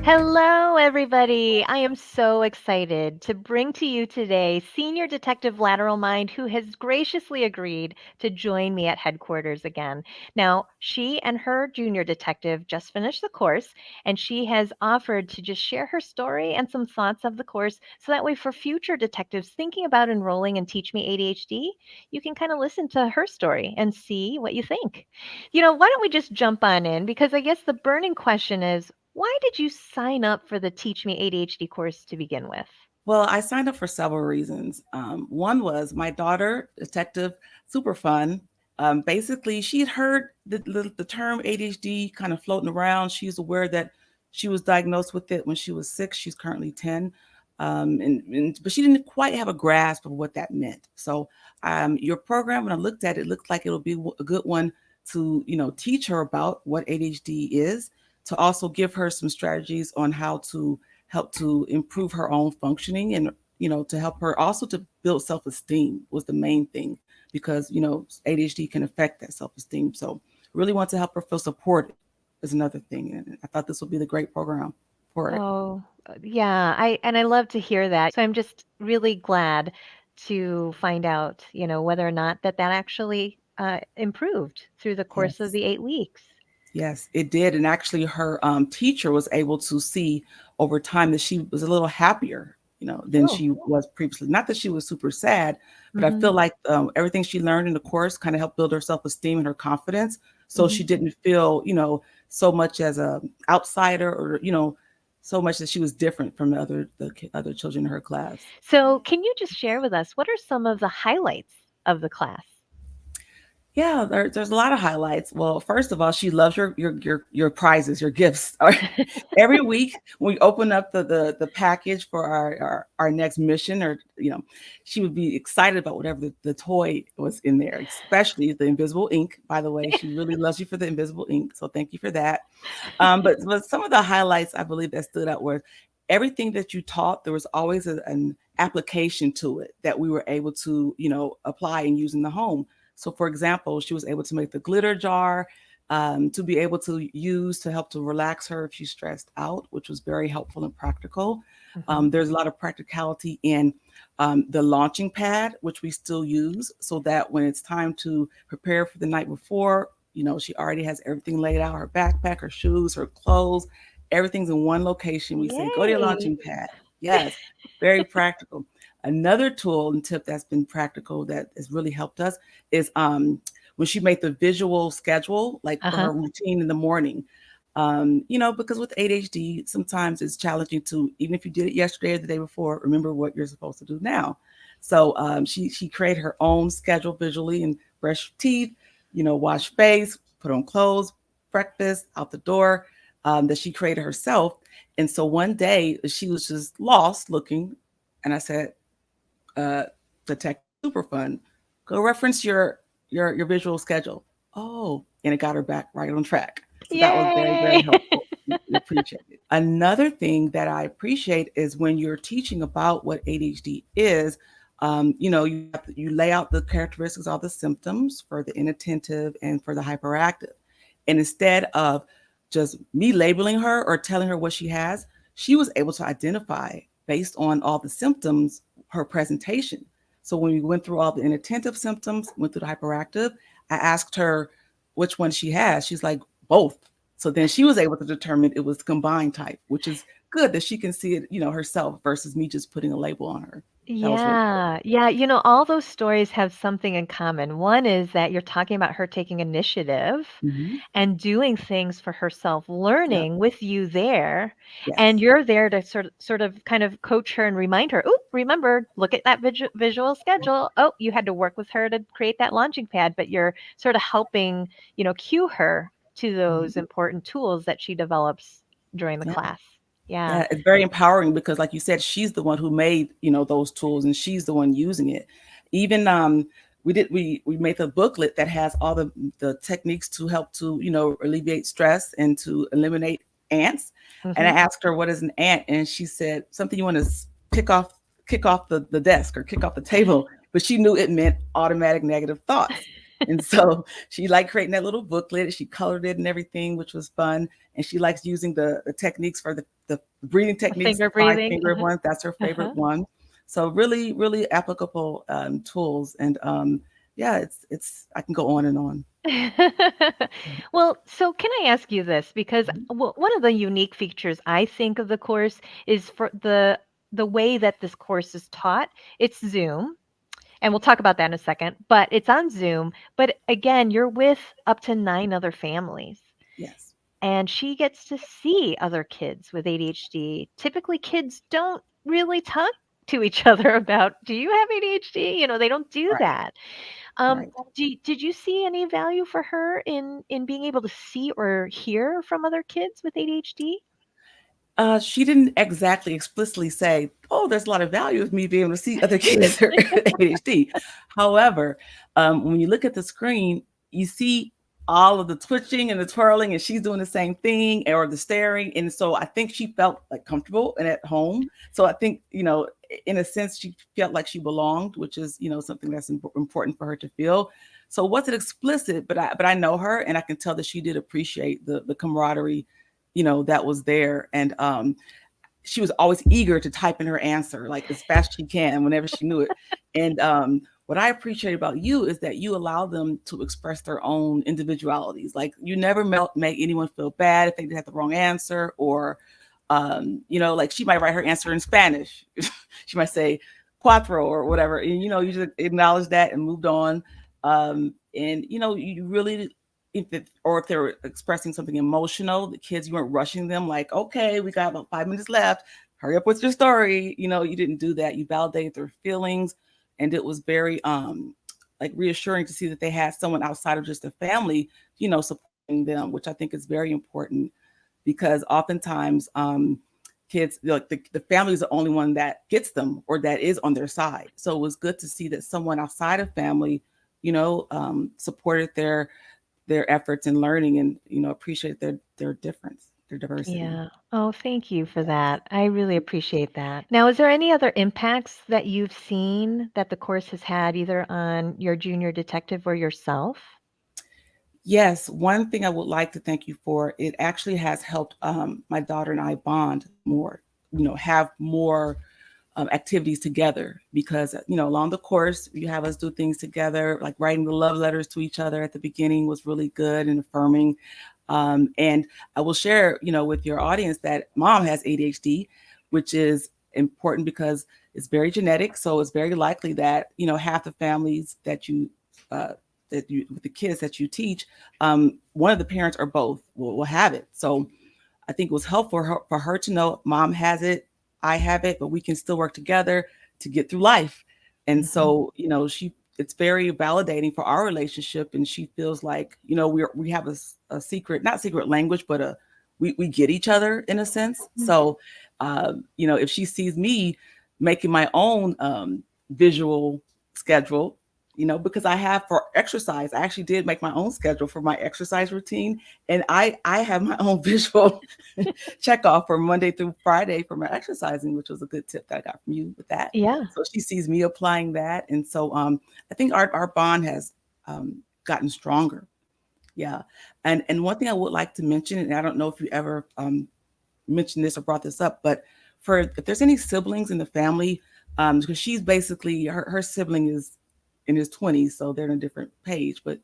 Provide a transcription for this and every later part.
Hello, everybody. I am so excited to bring to you today Senior Detective Lateral Mind, who has graciously agreed to join me at headquarters again. Now, she and her junior detective just finished the course, and she has offered to just share her story and some thoughts of the course so that way for future detectives thinking about enrolling in Teach Me ADHD, you can kind of listen to her story and see what you think. Why don't we just jump on in? Because I guess the burning question is, why did you sign up for the Teach Me ADHD course to begin with? Well, I signed up for several reasons. One was my daughter, Detective Super Fun. Basically, she had heard the term ADHD kind of floating around. She's aware that she was diagnosed with it when she was 6. She's currently 10. But she didn't quite have a grasp of what that meant. So your program, when I looked at it, looked like it would be a good one to, teach her about what ADHD is, to also give her some strategies on how to help to improve her own functioning, and to help her also to build self-esteem was the main thing, because ADHD can affect that self-esteem. So really want to help her feel supported is another thing, and I thought this would be the great program for it. Oh, yeah, I love to hear that. So I'm just really glad to find out, whether or not that actually improved through the course of Yes. the 8 weeks. Yes, it did. And actually, her teacher was able to see over time that she was a little happier, than Oh, she was previously. Not that she was super sad, but I hmm feel like everything she learned in the course kind of helped build her self-esteem and her confidence. So hmm she didn't feel, so much as a outsider, or, so much that she was different from other children in her class. So can you just share with us what are some of the highlights of the class? Yeah, there's a lot of highlights. Well, first of all, she loves your prizes, your gifts. Every week when we open up the package for our next mission, or she would be excited about whatever the toy was in there, especially the invisible ink. By the way, she really loves you for the invisible ink, so thank you for that. But some of the highlights I believe that stood out were everything that you taught. There was always an application to it that we were able to, apply and use in the home. So, for example, she was able to make the glitter jar, to be able to use to help to relax her if she's stressed out, which was very helpful and practical. hmm There's a lot of practicality in the launching pad, which we still use, so that when it's time to prepare for the night before, she already has everything laid out, her backpack, her shoes, her clothes, everything's in one location. We say, go to your Yay. launching pad. Yes, very practical. Another tool and tip that's been practical that has really helped us is when she made the visual schedule, like for Uh-huh. her routine in the morning. Because with ADHD, sometimes it's challenging to, even if you did it yesterday or the day before, remember what you're supposed to do now. So she created her own schedule visually, and brush your teeth, wash face, put on clothes, breakfast, out the door, that she created herself. And so one day she was just lost looking, and I said, uh, Detective Super Fun, go reference your visual schedule. Oh, and it got her back right on track. So that was very, very Yay. helpful. We appreciate it. Another thing that I appreciate is when you're teaching about what ADHD is, you lay out the characteristics, all the symptoms for the inattentive and for the hyperactive. And instead of just me labeling her or telling her what she has, she was able to identify based on all the symptoms her presentation. So when we went through all the inattentive symptoms, went through the hyperactive, I asked her which one she has. She's like, both. So then she was able to determine it was combined type, which is good that she can see it, herself, versus me just putting a label on her. That was really good. Yeah, yeah, all those stories have something in common. One is that you're talking about her taking initiative Hmm. and doing things for herself, Yep. learning with you there, and Yes. you're there to sort of kind of coach her and remind her, "Oh, remember, look at that visual schedule. Oh, you had to work with her to create that launching pad," but you're sort of helping, cue her to those Mhm. important tools that she develops during the Yeah. class. Yeah. Yeah, it's very empowering because, like you said, she's the one who made those tools, and she's the one using it. Even we made a booklet that has all the techniques to help to alleviate stress and to eliminate ants. And I Mhm. asked her what is an ant, and she said something you want to kick off the desk or kick off the table, but she knew it meant automatic negative thoughts. And so she liked creating that little booklet. She colored it and everything, which was fun. And she likes using the techniques for the breathing The techniques, the finger five breathing. finger one. That's her favorite Uh-huh. one. So really, really applicable tools. And yeah, it's I can go on and on. Well, so can I ask you this? Because Mhm. one of the unique features I think of the course is for the way that this course is taught. It's Zoom, and we'll talk about that in a second, but it's on Zoom. But again, you're with up to 9 other families. Yes, And she gets to see other kids with ADHD. Typically, kids don't really talk to each other about, do you have ADHD? They don't do right, that. Um, right. did you see any value for her in being able to see or hear from other kids with ADHD? She didn't exactly explicitly say, "Oh, there's a lot of value of me being able to see other kids with ADHD." However, when you look at the screen, you see all of the twitching and the twirling, and she's doing the same thing, or the staring. And so I think she felt like comfortable and at home. So I think, in a sense, she felt like she belonged, which is, something that's important for her to feel. So it wasn't explicit, but I know her, and I can tell that she did appreciate the camaraderie, that was there. And she was always eager to type in her answer like as fast as she can whenever she knew it. And what I appreciate about you is that you allow them to express their own individualities. Like you never make anyone feel bad if they had the wrong answer, or like she might write her answer in Spanish. She might say cuatro or whatever, and you just acknowledge that and moved on. And you really, if they're expressing something emotional, the kids, you weren't rushing them like, okay, we got about 5 minutes left, hurry up with your story. You didn't do that. You validated their feelings, and it was very like reassuring to see that they had someone outside of just the family, supporting them, which I think is very important, because oftentimes kids, like the family is the only one that gets them or that is on their side. So it was good to see that someone outside of family, supported their efforts in learning, and appreciate their difference, their diversity. Yeah. Oh, thank you for that. I really appreciate that. Now, is there any other impacts that you've seen that the course has had either on your junior detective or yourself? Yes, one thing I would like to thank you for, it actually has helped my daughter and I bond more, have more activities together, because along the course you have us do things together, like writing the love letters to each other at the beginning was really good and affirming. And I will share, with your audience, that mom has ADHD, which is important because it's very genetic. So it's very likely that half the families uh, that you with the kids that you teach, one of the parents or both will have it. So I think it was helpful for her to know mom has it, I have it, but we can still work together to get through life. And Mhm. so, it's very validating for our relationship. And she feels like, we have a secret, not secret language, but we get each other in a sense. Mm. So, if she sees me making my own visual schedule, because I have for exercise, I actually did make my own schedule for my exercise routine, and I have my own visual check off for Monday through Friday for my exercising, which was a good tip that I got from you with that. Yeah. So she sees me applying that, and so I think our bond has gotten stronger. Yeah, and one thing I would like to mention, and I don't know if you ever mentioned this or brought this up, but for if there's any siblings in the family, because she's basically her sibling is in his 20s, so they're in a different page, but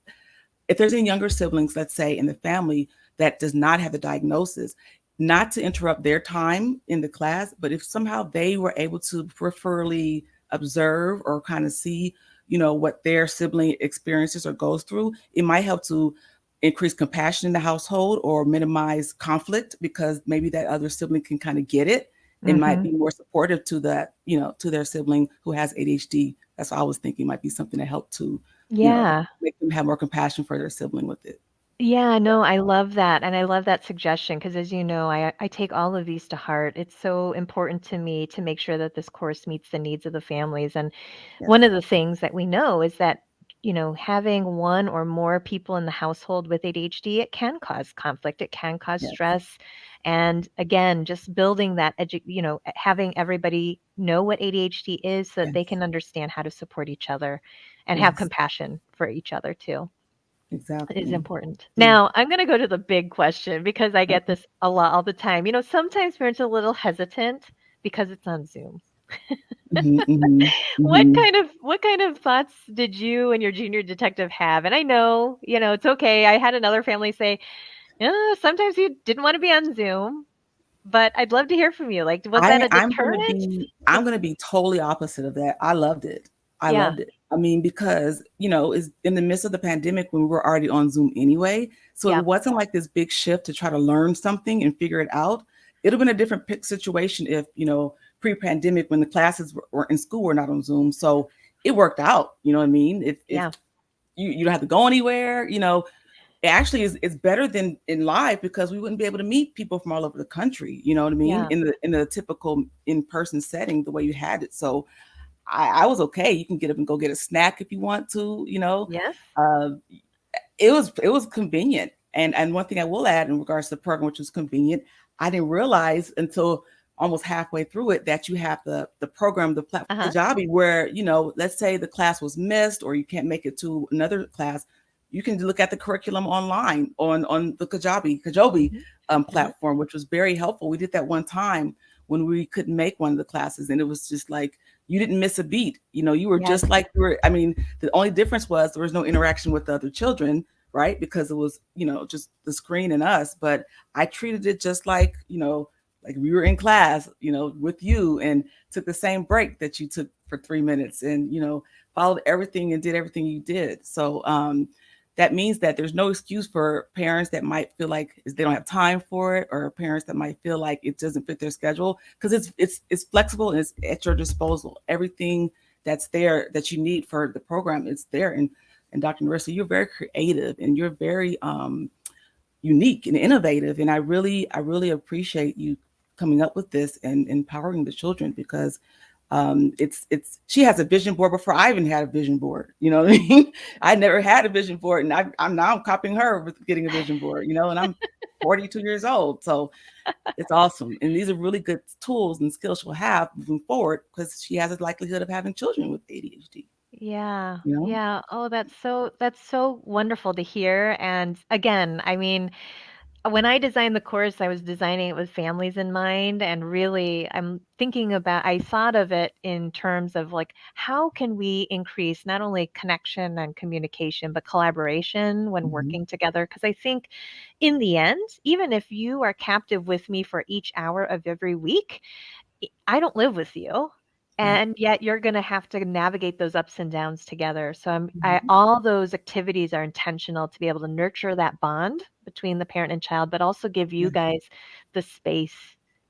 if there's any younger siblings, let's say, in the family that does not have the diagnosis, not to interrupt their time in the class, but if somehow they were able to peripherally observe or kind of see, what their sibling experiences or goes through, it might help to increase compassion in the household or minimize conflict, because maybe that other sibling can kind of get it and might Mhm. be more supportive to that, to their sibling who has ADHD. That's what I was thinking might be something to help to, Yeah. make them have more compassion for their sibling with it. Yeah, no, I love that, and I love that suggestion because, as you know, I take all of these to heart. It's so important to me to make sure that this course meets the needs of the families, and one Yes. of the things that we know is that having one or more people in the household with ADHD, it can cause conflict, it can cause Yes. stress. And again, just building that, having everybody know what ADHD is so that Yes. they can understand how to support each other and have Yes. compassion for each other too is Exactly. important. Mm. Now, I'm going to go to the big question because I get Okay. this a lot all the time. Sometimes parents are a little hesitant because it's on Zoom. Hmm. Hmm. What Hmm. kind of what kind of thoughts did you and your junior detective have? And I know, it's okay. I had another family say, sometimes you didn't want to be on Zoom, but I'd love to hear from you. Like, was that a I'm gonna deterrent? be I'm gonna be totally opposite of that. I loved it. I Yeah, loved it. I mean, because it's in the midst of the pandemic when we were already on Zoom anyway. So yeah, it wasn't like this big shift to try to learn something and figure it out. It'd have been a different situation if, pre-pandemic when the classes were in school were not on Zoom. So it worked out. You know what I mean? If yeah, you don't have to go anywhere, it actually is better than in live because we wouldn't be able to meet people from all over the country. You know what I mean? yeah. In the typical in person setting, the way you had it. So I was okay. You can get up and go get a snack if you want to. Yes. Uh, it was convenient. And one thing I will add in regards to the program, which was convenient, I didn't realize until almost halfway through it that you have the program, the platform Uh-huh. Kajabi, where let's say the class was missed or you can't make it to another class, you can look at the curriculum online on the Kajabi Hmm. Hmm. platform, which was very helpful. We did that one time when we couldn't make one of the classes, and it was just like you didn't miss a beat. You were Yes. just like you were. I mean, the only difference was there was no interaction with the other children, right? Because it was, just the screen and us. But I treated it just like we were in class, with you and took the same break that you took for 3 minutes and, followed everything and did everything you did. So, that means that there's no excuse for parents that might feel like they don't have time for it, or parents that might feel like it doesn't fit their schedule, because it's flexible and it's at your disposal. Everything that's there that you need for the program is there. And Dr. Narissa, you're very creative and you're very unique and innovative. And I really appreciate you coming up with this and empowering the children, because it's she has a vision board before I even had a vision board. You know what I mean? I never had a vision board, and I'm now copying her with getting a vision board. And I'm 42 years old, so it's awesome. And these are really good tools and skills she'll have moving forward, because she has a likelihood of having children with ADHD. Yeah. You know? Yeah. Oh, that's so wonderful to hear. And again, I mean, when I designed the course, I was designing it with families in mind. And really, I thought of it in terms of like, how can we increase not only connection and communication, but collaboration when Hmm. working together? Because I think in the end, even if you are captive with me for each hour of every week, I don't live with you. Right. And yet you're going to have to navigate those ups and downs together. So Hmm. all those activities are intentional to be able to nurture that bond between the parent and child, but also give you Yeah. guys the space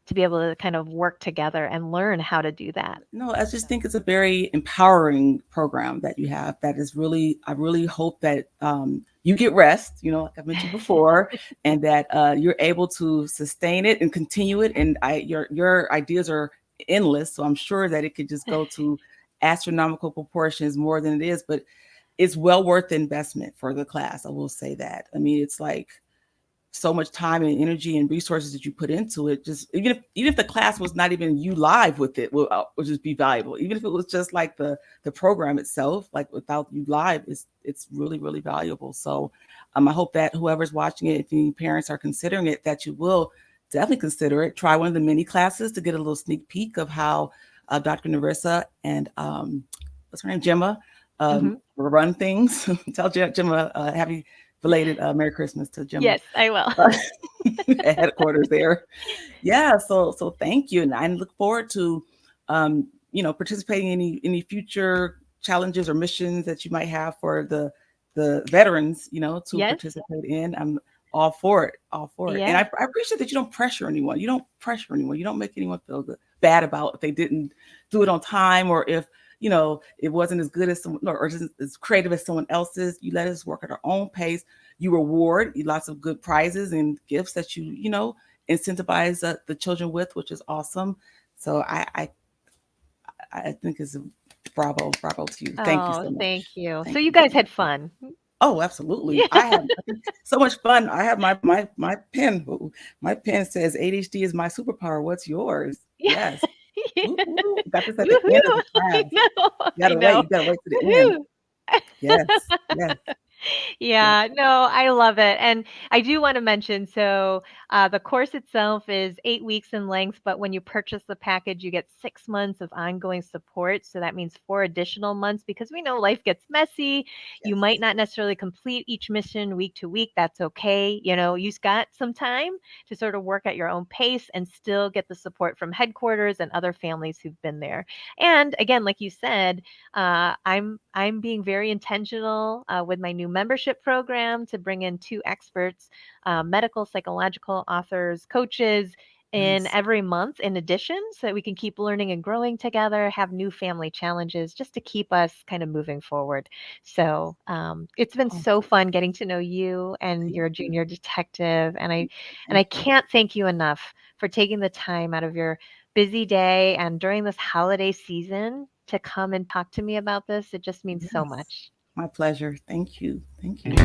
to be able to kind of work together and learn how to do that. No, I just think it's a very empowering program that you have. That is really, I really hope that you get rest, like I mentioned before, and that you're able to sustain it and continue it. And your ideas are endless, so I'm sure that it could just go to astronomical proportions more than it is. But it's well worth the investment for the class. I will say that. I mean, it's like so much time and energy and resources that you put into it. Just even if the class was not even you live with it, will just be valuable. Even if it was just like the program itself, like without you live, it's really really valuable. So, I hope that whoever's watching it, if any parents are considering it, that you will definitely consider it. Try one of the mini classes to get a little sneak peek of how Dr. Narissa and what's her name, Gemma, Hmm. run things. Tell Gemma happy belated Merry Christmas to Gemma Yes, I will. at headquarters there. Yeah, so thank you, and I look forward to participating in any future challenges or missions that you might have for the veterans, to Yes. participate in. I'm all for it, all for it. And Yeah. I appreciate that you don't pressure anyone. You don't pressure anyone. You don't make anyone feel bad about if they didn't do it on time, or if it wasn't as good as someone, or as creative as someone else's. You let us work at our own pace. You reward lots of good prizes and gifts that you incentivize the children with, which is awesome. So I think it's Bravo, bravo to you. Thank you Oh, so much. thank you. So Thank you you so guys much. had fun. Oh, absolutely. Yeah. I think so much fun. I have my pen. Ooh, my pen says ADHD is my superpower. What's yours? Yeah. Yes. Yeah. Woo, woo. Got this at the end of Woohoo. the I class. know. You I gotta wait. know. You gotta wait to the end. Woohoo. Yes. Yes. Yes. Yeah, no, I love it. And I do want to mention so the course itself is 8 weeks in length, but when you purchase the package, you get 6 months of ongoing support. So that means 4 additional months because we know life gets messy. You might Yes. not necessarily complete each mission week to week. That's okay. You know, you've got some time to sort of work at your own pace and still get the support from headquarters and other families who've been there. And again, like you said, I'm being very intentional with my new membership program to bring in two experts, medical, psychological authors, coaches in Nice. every month in addition, so that we can keep learning and growing together, have new family challenges just to keep us kind of moving forward. So it's been Oh, so fun getting to know you and thank your you. junior detective, and I Thank you. can't thank you enough for taking the time out of your busy day and during this holiday season to come and talk to me about this. It just means so Yes. much. My pleasure. Thank you. Thank you.